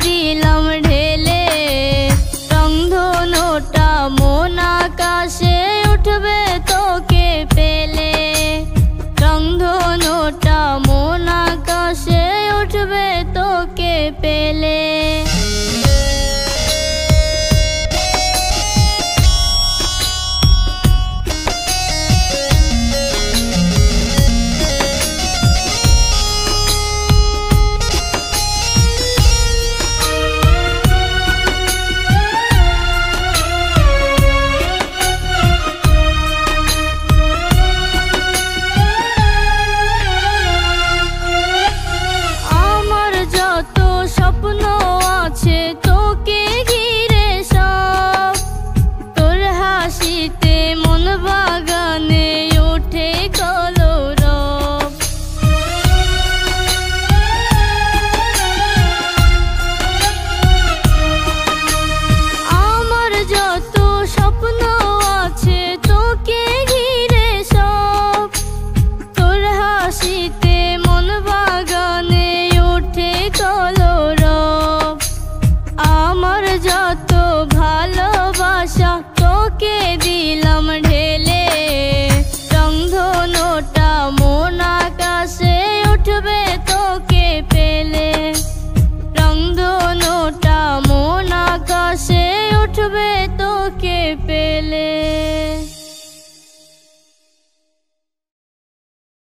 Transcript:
দিলাম ঢেলে, রংধনুটা মন আকাশে উঠবে তোকে পেলে, রংধনুটা মন আকাশে উঠবে তোকে পেলে। স্বপ্ন আছে তোকে ঘিরে সব, তোর হাসিতে মন বাগানে ওঠে কলরব। আমার যত স্বপ্ন আছে তোকে ঘিরে সব, তোর হাসিতে মন বাগানে ওঠে কলরব। আমার যত ভালোবাসা তোকে দিলাম ঢেলে, রংধনুটা মন আকাশে উঠবে তোকে পেলে, রংধনুটা মন আকাশে উঠবে তোকে পেলে।